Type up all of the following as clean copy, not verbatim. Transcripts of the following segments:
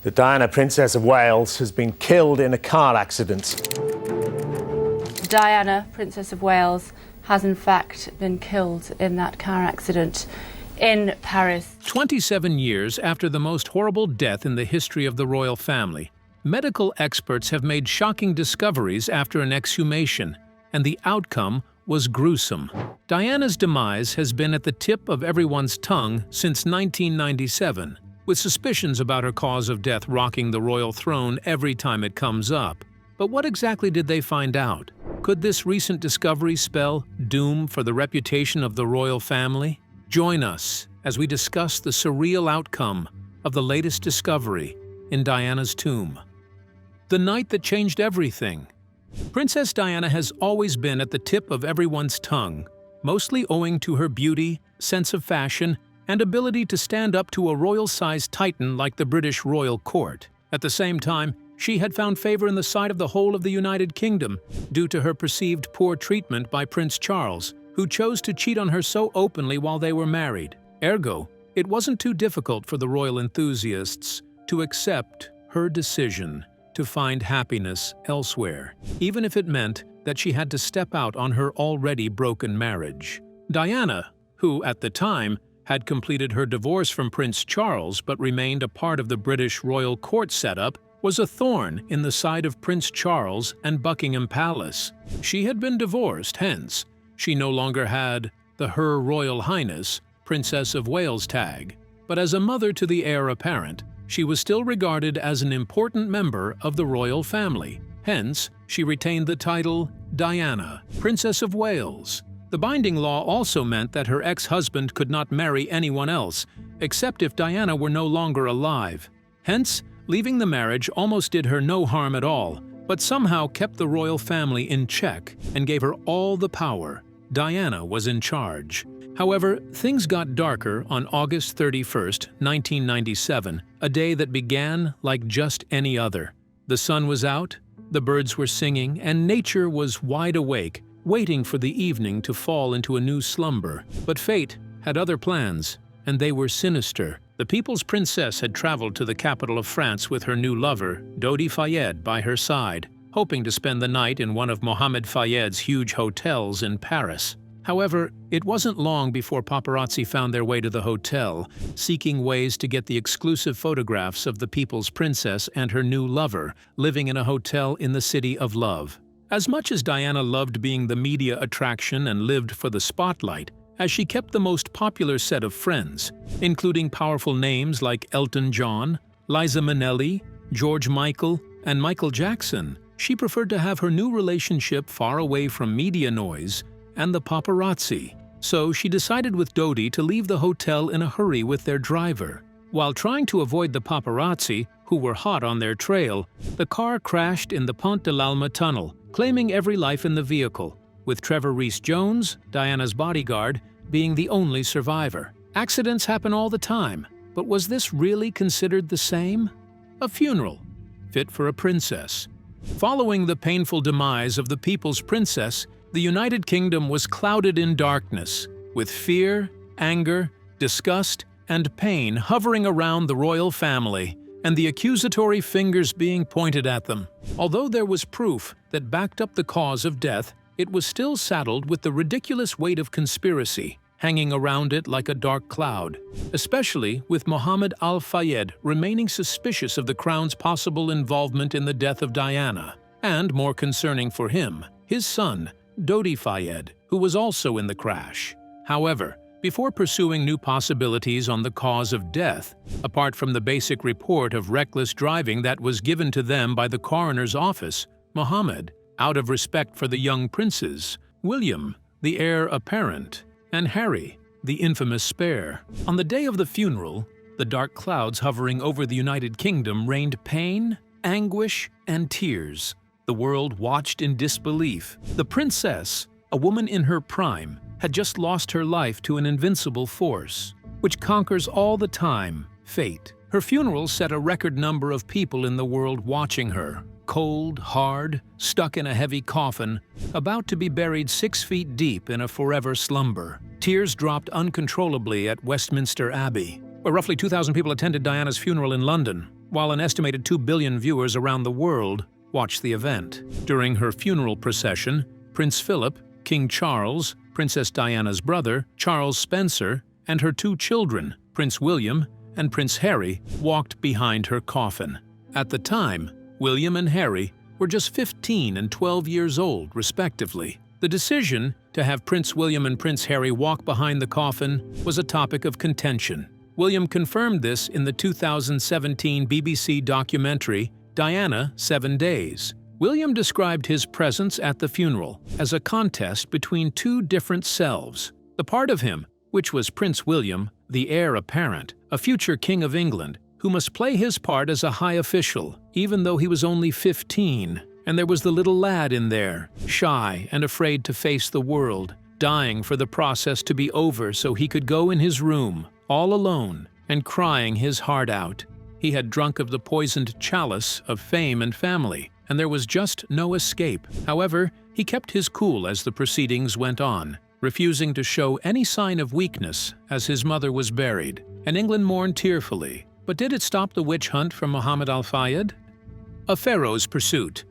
The Diana, Princess of Wales, has been killed in a car accident. Diana, Princess of Wales, has in fact been killed in that car accident in Paris. 27 years after the most horrible death in the history of the royal family, medical experts have made shocking discoveries after an exhumation, and the outcome was gruesome. Diana's demise has been at the tip of everyone's tongue since 1997, with suspicions about her cause of death rocking the royal throne every time it comes up. But what exactly did they find out? Could this recent discovery spell doom for the reputation of the royal family? Join us as we discuss the surreal outcome of the latest discovery in Diana's tomb. The night that changed everything. Princess Diana has always been at the tip of everyone's tongue, mostly owing to her beauty, sense of fashion, and ability to stand up to a royal-sized titan like the British royal court. At the same time, she had found favor in the sight of the whole of the United Kingdom due to her perceived poor treatment by Prince Charles, who chose to cheat on her so openly while they were married. Ergo, it wasn't too difficult for the royal enthusiasts to accept her decision to find happiness elsewhere, even if it meant that she had to step out on her already broken marriage. Diana, who at the time had completed her divorce from Prince Charles but remained a part of the British royal court setup, was a thorn in the side of Prince Charles and Buckingham Palace. She had been divorced, hence, she no longer had the Her Royal Highness, Princess of Wales tag. But as a mother to the heir apparent, she was still regarded as an important member of the royal family. Hence, she retained the title Diana, Princess of Wales. The binding law also meant that her ex-husband could not marry anyone else, except if Diana were no longer alive. Hence, leaving the marriage almost did her no harm at all, but somehow kept the royal family in check and gave her all the power. Diana was in charge. However, things got darker on August 31st, 1997, a day that began like just any other. The sun was out, the birds were singing, and nature was wide awake, waiting for the evening to fall into a new slumber. But fate had other plans, and they were sinister. The people's princess had traveled to the capital of France with her new lover, Dodi Fayed, by her side, hoping to spend the night in one of Mohammed Fayed's huge hotels in Paris. However, it wasn't long before paparazzi found their way to the hotel, seeking ways to get the exclusive photographs of the people's princess and her new lover living in a hotel in the City of Love. As much as Diana loved being the media attraction and lived for the spotlight, as she kept the most popular set of friends, including powerful names like Elton John, Liza Minnelli, George Michael, and Michael Jackson, she preferred to have her new relationship far away from media noise and the paparazzi. So she decided with Dodi to leave the hotel in a hurry with their driver. While trying to avoid the paparazzi, who were hot on their trail, the car crashed in the Pont de l'Alma tunnel, claiming every life in the vehicle, with Trevor Rees-Jones, Diana's bodyguard, being the only survivor. Accidents happen all the time, but was this really considered the same? A funeral, fit for a princess. Following the painful demise of the people's princess, the United Kingdom was clouded in darkness, with fear, anger, disgust, and pain hovering around the royal family, and the accusatory fingers being pointed at them. Although there was proof that backed up the cause of death, it was still saddled with the ridiculous weight of conspiracy, hanging around it like a dark cloud, especially with Mohammed al-Fayed remaining suspicious of the crown's possible involvement in the death of Diana, and, more concerning for him, his son, Dodi Fayed, who was also in the crash. However, before pursuing new possibilities on the cause of death, apart from the basic report of reckless driving that was given to them by the coroner's office, Mohammed, out of respect for the young princes, William, the heir apparent, and Harry, the infamous spare. On the day of the funeral, the dark clouds hovering over the United Kingdom rained pain, anguish, and tears. The world watched in disbelief. The princess, a woman in her prime, had just lost her life to an invincible force, which conquers all the time, fate. Her funeral set a record number of people in the world watching her, cold, hard, stuck in a heavy coffin, about to be buried 6 feet deep in a forever slumber. Tears dropped uncontrollably at Westminster Abbey, where roughly 2,000 people attended Diana's funeral in London. while an estimated 2 billion viewers around the world watched the event. During her funeral procession, Prince Philip, King Charles, Princess Diana's brother, Charles Spencer, and her 2 children, Prince William and Prince Harry, walked behind her coffin. At the time, William and Harry were just 15 and 12 years old, respectively. The decision to have Prince William and Prince Harry walk behind the coffin was a topic of contention. William confirmed this in the 2017 BBC documentary Diana, 7 Days. William described his presence at the funeral as a contest between 2 different selves. The part of him, which was Prince William, the heir apparent, a future King of England, who must play his part as a high official, even though he was only 15. And there was the little lad in there, shy and afraid to face the world, dying for the process to be over so he could go in his room, all alone, and crying his heart out. He had drunk of the poisoned chalice of fame and family, and there was just no escape. However, he kept his cool as the proceedings went on, refusing to show any sign of weakness as his mother was buried, and England mourned tearfully. But did it stop the witch hunt for Mohammed al-Fayed? A pharaoh's pursuit.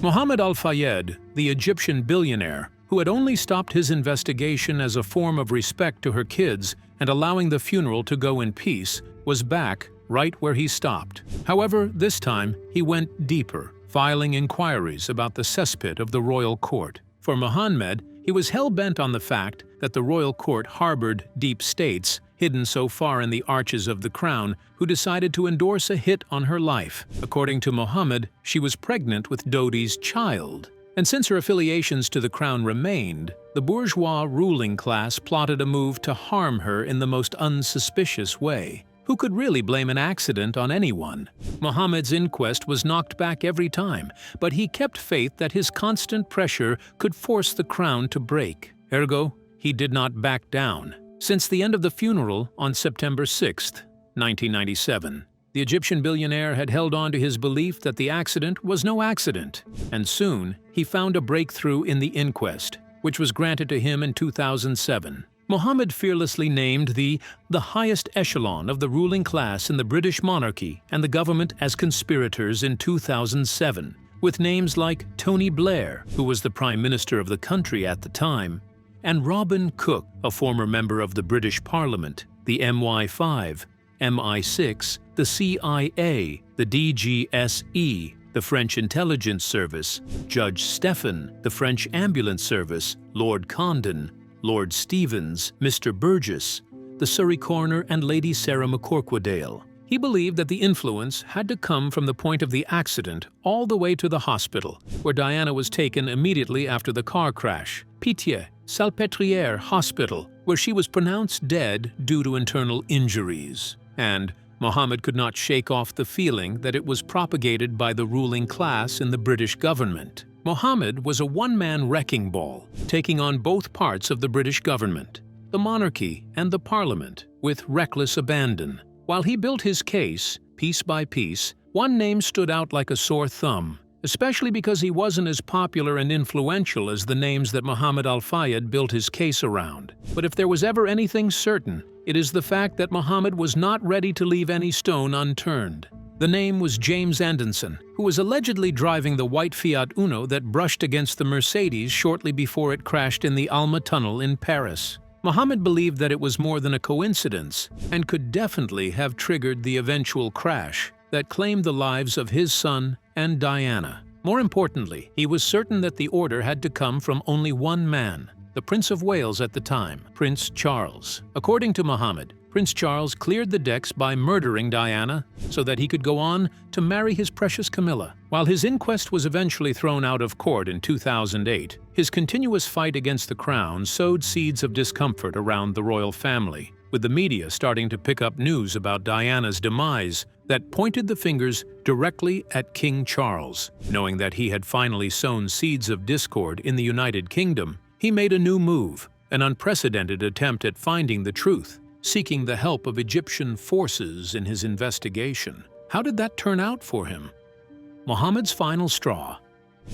Mohammed al-Fayed, the Egyptian billionaire, who had only stopped his investigation as a form of respect to her kids and allowing the funeral to go in peace, was back right where he stopped. However, this time he went deeper, filing inquiries about the cesspit of the royal court. For Mohammed, he was hell-bent on the fact that the royal court harbored deep states, hidden so far in the arches of the crown, who decided to endorse a hit on her life. According to Mohammed, she was pregnant with Dodi's child. And since her affiliations to the crown remained, the bourgeois ruling class plotted a move to harm her in the most unsuspicious way. Who could really blame an accident on anyone? Mohammed's inquest was knocked back every time, but he kept faith that his constant pressure could force the crown to break. Ergo, he did not back down. Since the end of the funeral on September 6, 1997, the Egyptian billionaire had held on to his belief that the accident was no accident, and soon he found a breakthrough in the inquest, which was granted to him in 2007. Mohammed fearlessly named the highest echelon of the ruling class in the British monarchy and the government as conspirators in 2007, with names like Tony Blair, who was the Prime Minister of the country at the time, and Robin Cook, a former member of the British Parliament, the MI5, MI6, the CIA, the DGSE, the French Intelligence Service, Judge Stephan, the French Ambulance Service, Lord Condon, Lord Stevens, Mr. Burgess, the Surrey coroner, and Lady Sarah McCorquodale. He believed that the influence had to come from the point of the accident all the way to the hospital, where Diana was taken immediately after the car crash, Pitié-Salpêtrière Hospital, where she was pronounced dead due to internal injuries. And Mohammed could not shake off the feeling that it was propagated by the ruling class in the British government. Mohammed was a one-man wrecking ball, taking on both parts of the British government, the monarchy and the parliament, with reckless abandon. While he built his case, piece by piece, one name stood out like a sore thumb, especially because he wasn't as popular and influential as the names that Mohammed al-Fayed built his case around. But if there was ever anything certain, it is the fact that Mohammed was not ready to leave any stone unturned. The name was James Anderson, who was allegedly driving the white Fiat Uno that brushed against the Mercedes shortly before it crashed in the Alma Tunnel in Paris. Mohammed believed that it was more than a coincidence and could definitely have triggered the eventual crash that claimed the lives of his son and Diana. More importantly, he was certain that the order had to come from only one man, the Prince of Wales at the time, Prince Charles. According to Mohammed, Prince Charles cleared the decks by murdering Diana so that he could go on to marry his precious Camilla. While his inquest was eventually thrown out of court in 2008, his continuous fight against the crown sowed seeds of discomfort around the royal family, with the media starting to pick up news about Diana's demise that pointed the fingers directly at King Charles. Knowing that he had finally sown seeds of discord in the United Kingdom, he made a new move, an unprecedented attempt at finding the truth, seeking the help of Egyptian forces in his investigation. How did that turn out for him? Mohammed's final straw.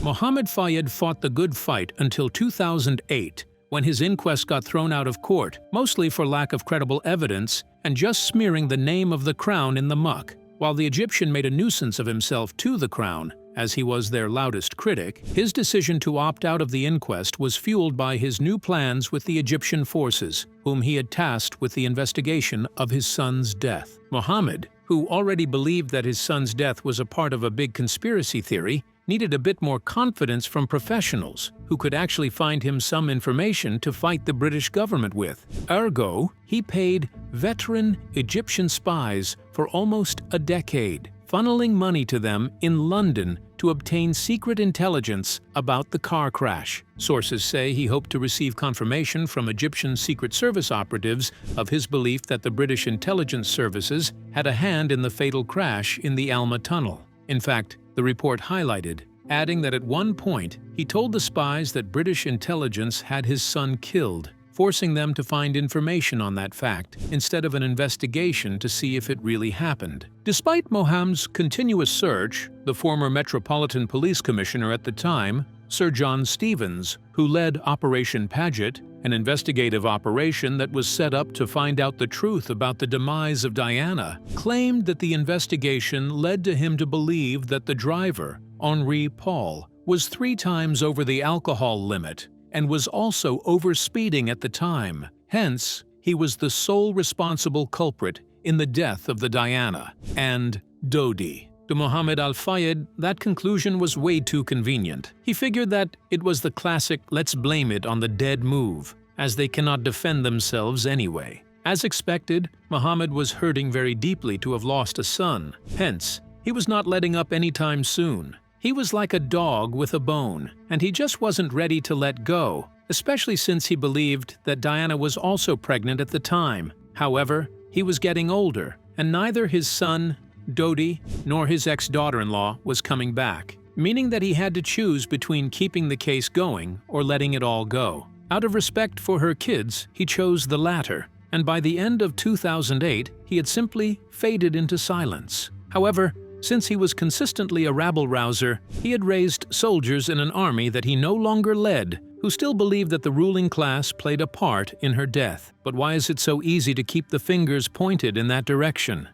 Mohammed Fayed fought the good fight until 2008, when his inquest got thrown out of court, mostly for lack of credible evidence and just smearing the name of the crown in the muck. While the Egyptian made a nuisance of himself to the crown, as he was their loudest critic, his decision to opt out of the inquest was fueled by his new plans with the Egyptian forces, whom he had tasked with the investigation of his son's death. Mohammed, who already believed that his son's death was a part of a big conspiracy theory, needed a bit more confidence from professionals who could actually find him some information to fight the British government with. Ergo, he paid veteran Egyptian spies for almost a decade, funneling money to them in London to obtain secret intelligence about the car crash. Sources say he hoped to receive confirmation from Egyptian Secret Service operatives of his belief that the British intelligence services had a hand in the fatal crash in the Alma Tunnel. In fact, the report highlighted, adding that at one point he told the spies that British intelligence had his son killed, forcing them to find information on that fact instead of an investigation to see if it really happened. Despite Mohammed's continuous search, the former Metropolitan Police Commissioner at the time, Sir John Stevens, who led Operation Paget, an investigative operation that was set up to find out the truth about the demise of Diana, claimed that the investigation led to him to believe that the driver, Henri Paul, was 3 times over the alcohol limit and was also overspeeding at the time. Hence, he was the sole responsible culprit in the death of the Diana and Dodi. To Mohammed al-Fayed, that conclusion was way too convenient. He figured that it was the classic let's blame it on the dead move, as they cannot defend themselves anyway. As expected, Mohammed was hurting very deeply to have lost a son. Hence, he was not letting up anytime soon. He was like a dog with a bone, and he just wasn't ready to let go, especially since he believed that Diana was also pregnant at the time. However, he was getting older, and neither his son, Dodi, nor his ex-daughter-in-law was coming back, meaning that he had to choose between keeping the case going or letting it all go. Out of respect for her kids, he chose the latter, and by the end of 2008, he had simply faded into silence. However, since he was consistently a rabble-rouser, he had raised soldiers in an army that he no longer led, who still believed that the ruling class played a part in her death. But why is it so easy to keep the fingers pointed in that direction?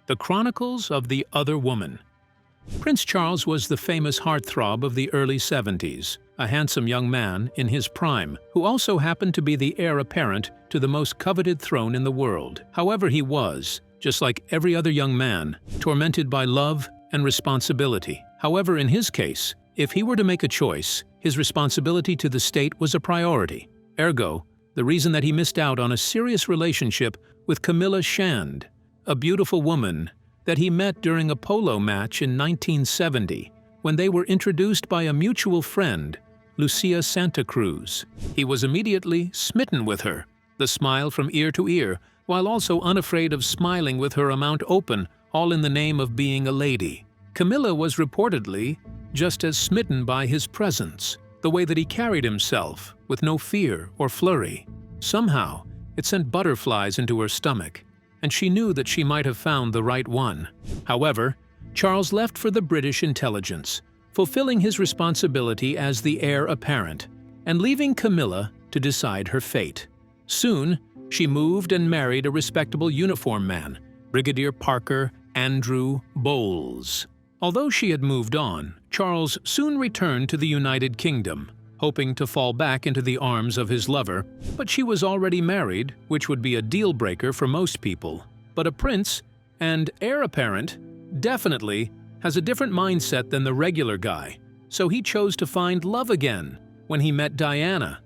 The Chronicles of the Other Woman. Prince Charles was the famous heartthrob of the early 70s, a handsome young man in his prime, who also happened to be the heir apparent to the most coveted throne in the world. However, he was, just like every other young man, tormented by love and responsibility. However, in his case, if he were to make a choice, his responsibility to the state was a priority. Ergo, the reason that he missed out on a serious relationship with Camilla, a beautiful woman that he met during a polo match in 1970, when they were introduced by a mutual friend, Lucia Santa Cruz. He was immediately smitten with her, the smile from ear to ear, while also unafraid of smiling with her mouth open, all in the name of being a lady. Camilla was reportedly just as smitten by his presence, the way that he carried himself, with no fear or flurry. Somehow, it sent butterflies into her stomach, and she knew that she might have found the right one. However, Charles left for the British intelligence, fulfilling his responsibility as the heir apparent, and leaving Camilla to decide her fate. Soon, she moved and married a respectable uniform man, Brigadier Parker Andrew Bowles. Although she had moved on, Charles soon returned to the United Kingdom, hoping to fall back into the arms of his lover, but she was already married, which would be a deal-breaker for most people. But a prince, and heir apparent, definitely has a different mindset than the regular guy, so he chose to find love again when he met Diana,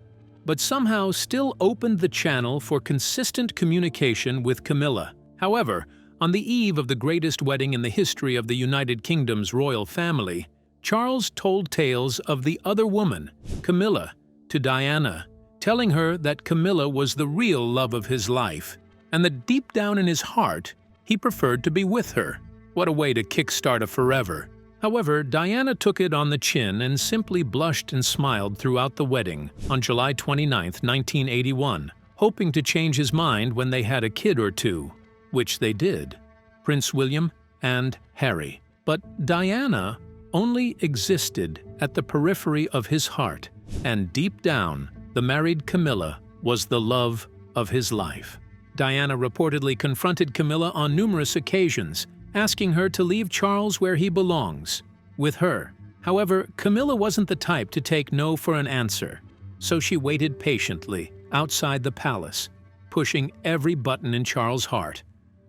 but somehow still opened the channel for consistent communication with Camilla. However, on the eve of the greatest wedding in the history of the United Kingdom's royal family, Charles told tales of the other woman, Camilla, to Diana, telling her that Camilla was the real love of his life, and that deep down in his heart, he preferred to be with her. What a way to kickstart a forever. However, Diana took it on the chin and simply blushed and smiled throughout the wedding on July 29, 1981, hoping to change his mind when they had a kid or two, which they did, Prince William and Harry. But Diana only existed at the periphery of his heart, and deep down, the married Camilla was the love of his life. Diana reportedly confronted Camilla on numerous occasions, asking her to leave Charles where he belongs, with her. However, Camilla wasn't the type to take no for an answer, so she waited patiently outside the palace, pushing every button in Charles' heart,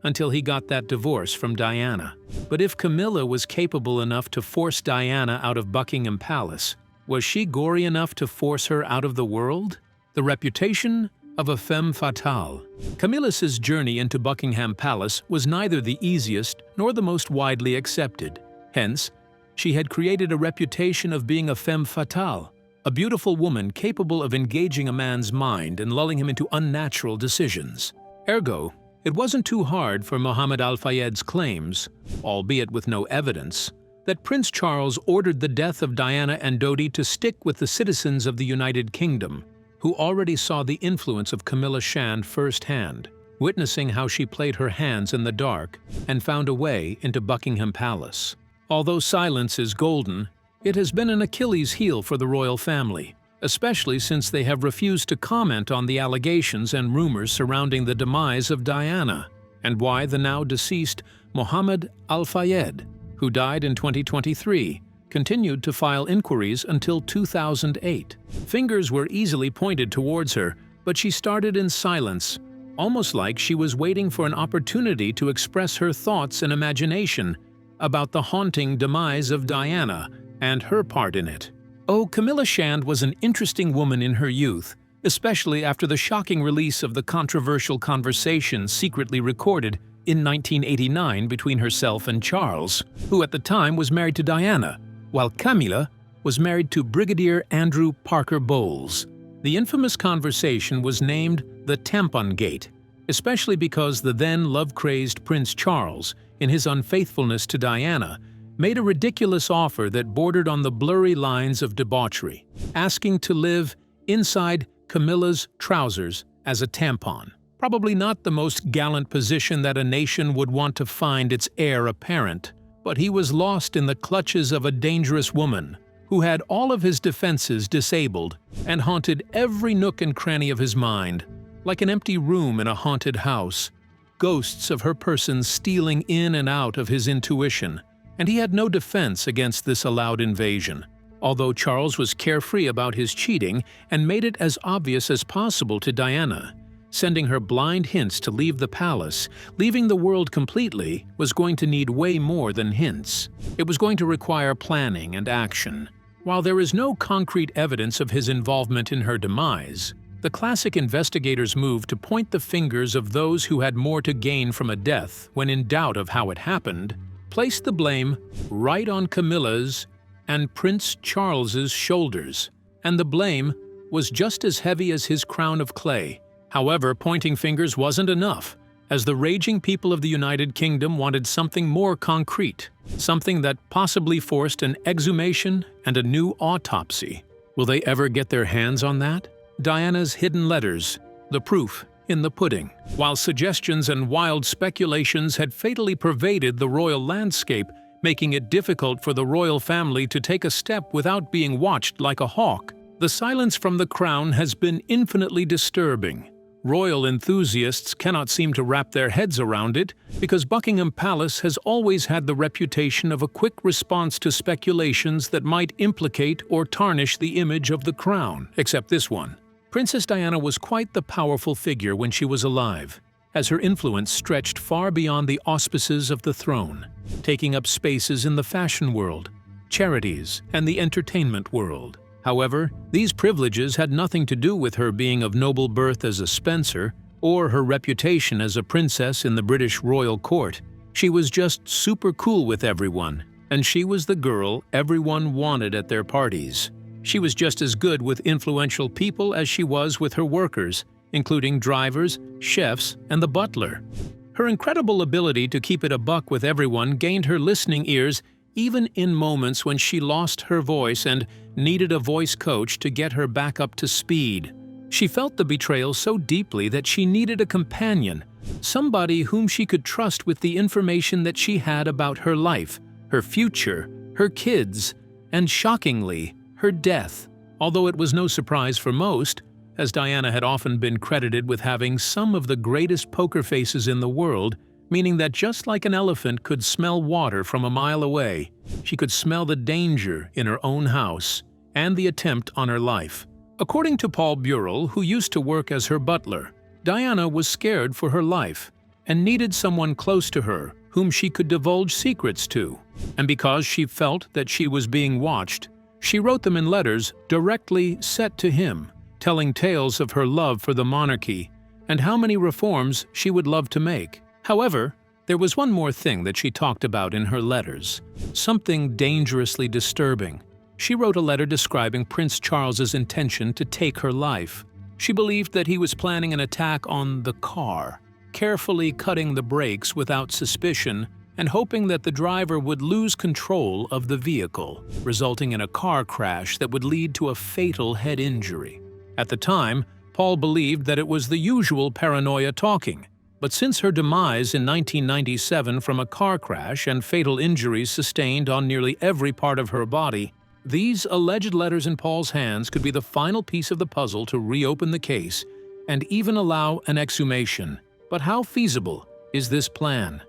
until he got that divorce from Diana. But if Camilla was capable enough to force Diana out of Buckingham Palace, was she gory enough to force her out of the world? The reputation of a femme fatale. Camilla's journey into Buckingham Palace was neither the easiest nor the most widely accepted. Hence, she had created a reputation of being a femme fatale, a beautiful woman capable of engaging a man's mind and lulling him into unnatural decisions. Ergo, it wasn't too hard for Mohammed al-Fayed's claims, albeit with no evidence, that Prince Charles ordered the death of Diana and Dodi to stick with the citizens of the United Kingdom, who already saw the influence of Camilla Shand firsthand, witnessing how she played her hands in the dark and found a way into Buckingham Palace. Although silence is golden, it has been an Achilles heel for the royal family, especially since they have refused to comment on the allegations and rumors surrounding the demise of Diana, and why the now deceased Mohammed al-Fayed, who died in 2023, continued to file inquiries until 2008. Fingers were easily pointed towards her, but she started in silence, almost like she was waiting for an opportunity to express her thoughts and imagination about the haunting demise of Diana and her part in it. Oh, Camilla Shand was an interesting woman in her youth, especially after the shocking release of the controversial conversation secretly recorded in 1989 between herself and Charles, who at the time was married to Diana, while Camilla was married to Brigadier Andrew Parker Bowles. The infamous conversation was named the Tampon Gate, especially because the then love-crazed Prince Charles, in his unfaithfulness to Diana, made a ridiculous offer that bordered on the blurry lines of debauchery, asking to live inside Camilla's trousers as a tampon. Probably not the most gallant position that a nation would want to find its heir apparent, but he was lost in the clutches of a dangerous woman who had all of his defenses disabled and haunted every nook and cranny of his mind, like an empty room in a haunted house, ghosts of her person stealing in and out of his intuition, and he had no defense against this allowed invasion. Although Charles was carefree about his cheating and made it as obvious as possible to Diana, sending her blind hints to leave the palace, leaving the world completely was going to need way more than hints. It was going to require planning and action. While there is no concrete evidence of his involvement in her demise, the classic investigators' move to point the fingers of those who had more to gain from a death when in doubt of how it happened placed the blame right on Camilla's and Prince Charles's shoulders, and the blame was just as heavy as his crown of clay. However, pointing fingers wasn't enough, as the raging people of the United Kingdom wanted something more concrete, something that possibly forced an exhumation and a new autopsy. Will they ever get their hands on that? Diana's hidden letters, the proof in the pudding. While suggestions and wild speculations had fatally pervaded the royal landscape, making it difficult for the royal family to take a step without being watched like a hawk, the silence from the crown has been infinitely disturbing. Royal enthusiasts cannot seem to wrap their heads around it because Buckingham Palace has always had the reputation of a quick response to speculations that might implicate or tarnish the image of the crown, except this one. Princess Diana was quite the powerful figure when she was alive, as her influence stretched far beyond the auspices of the throne, taking up spaces in the fashion world, charities, and the entertainment world. However, these privileges had nothing to do with her being of noble birth as a Spencer or her reputation as a princess in the British royal court. She was just super cool with everyone, and she was the girl everyone wanted at their parties. She was just as good with influential people as she was with her workers, including drivers, chefs, and the butler. Her incredible ability to keep it a buck with everyone gained her listening ears even in moments when she lost her voice and needed a voice coach to get her back up to speed. She felt the betrayal so deeply that she needed a companion, somebody whom she could trust with the information that she had about her life, her future, her kids, and shockingly, her death. Although it was no surprise for most, as Diana had often been credited with having some of the greatest poker faces in the world, meaning that just like an elephant could smell water from a mile away, she could smell the danger in her own house and the attempt on her life. According to Paul Burrell, who used to work as her butler, Diana was scared for her life and needed someone close to her whom she could divulge secrets to. And because she felt that she was being watched, she wrote them in letters directly set to him, telling tales of her love for the monarchy and how many reforms she would love to make. However, there was one more thing that she talked about in her letters, something dangerously disturbing. She wrote a letter describing Prince Charles's intention to take her life. She believed that he was planning an attack on the car, carefully cutting the brakes without suspicion and hoping that the driver would lose control of the vehicle, resulting in a car crash that would lead to a fatal head injury. At the time, Paul believed that it was the usual paranoia talking, but since her demise in 1997 from a car crash and fatal injuries sustained on nearly every part of her body, these alleged letters in Paul's hands could be the final piece of the puzzle to reopen the case and even allow an exhumation. But how feasible is this plan?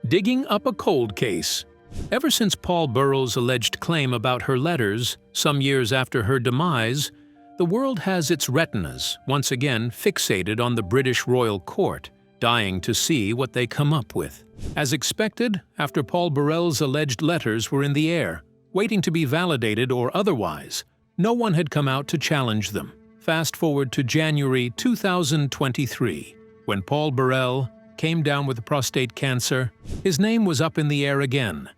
Digging up a cold case. Ever since Paul Burrell's alleged claim about her letters, some years after her demise, the world has its retinas once again fixated on the British royal court, dying to see what they come up with. As expected, after Paul Burrell's alleged letters were in the air, waiting to be validated or otherwise, no one had come out to challenge them. Fast forward to January 2023, when Paul Burrell came down with prostate cancer. His name was up in the air again,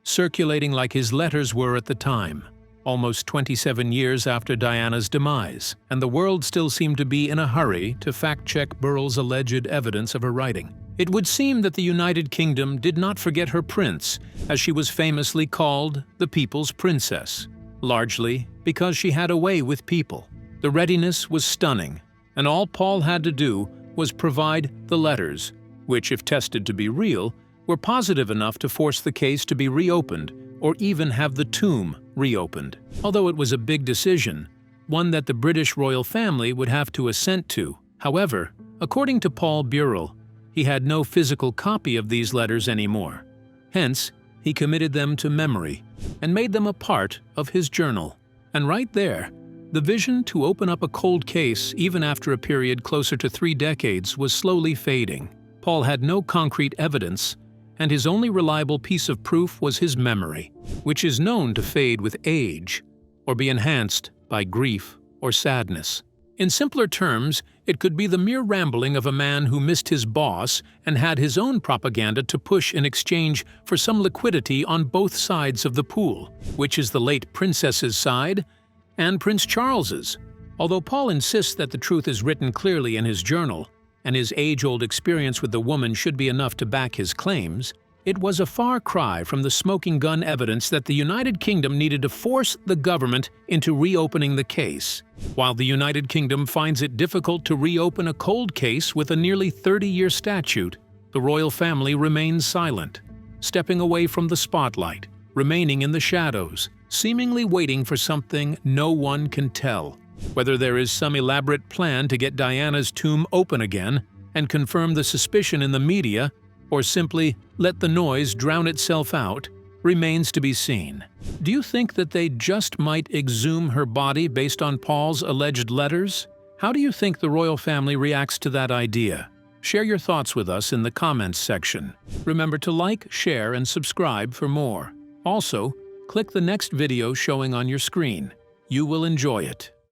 circulating like his letters were at the time, almost 27 years after Diana's demise, and the world still seemed to be in a hurry to fact-check Burrell's alleged evidence of her writing. It would seem that the United Kingdom did not forget her prince, as she was famously called the People's Princess, largely because she had a way with people. The readiness was stunning, and all Paul had to do was provide the letters, which, if tested to be real, were positive enough to force the case to be reopened or even have the tomb reopened. Although it was a big decision, one that the British royal family would have to assent to. However, according to Paul Burrell, he had no physical copy of these letters anymore. Hence, he committed them to memory and made them a part of his journal. And right there, the vision to open up a cold case even after a period closer to 3 decades was slowly fading. Paul had no concrete evidence, and his only reliable piece of proof was his memory, which is known to fade with age or be enhanced by grief or sadness. In simpler terms, it could be the mere rambling of a man who missed his boss and had his own propaganda to push in exchange for some liquidity on both sides of the pool, which is the late princess's side and Prince Charles's. Although Paul insists that the truth is written clearly in his journal, and his age-old experience with the woman should be enough to back his claims, it was a far cry from the smoking gun evidence that the United Kingdom needed to force the government into reopening the case. While the United Kingdom finds it difficult to reopen a cold case with a nearly 30-year statute, the royal family remains silent, stepping away from the spotlight, remaining in the shadows, seemingly waiting for something no one can tell. Whether there is some elaborate plan to get Diana's tomb open again and confirm the suspicion in the media, or simply let the noise drown itself out, remains to be seen. Do you think that they just might exhume her body based on Paul's alleged letters? How do you think the royal family reacts to that idea? Share your thoughts with us in the comments section. Remember to like, share, and subscribe for more. Also, click the next video showing on your screen. You will enjoy it.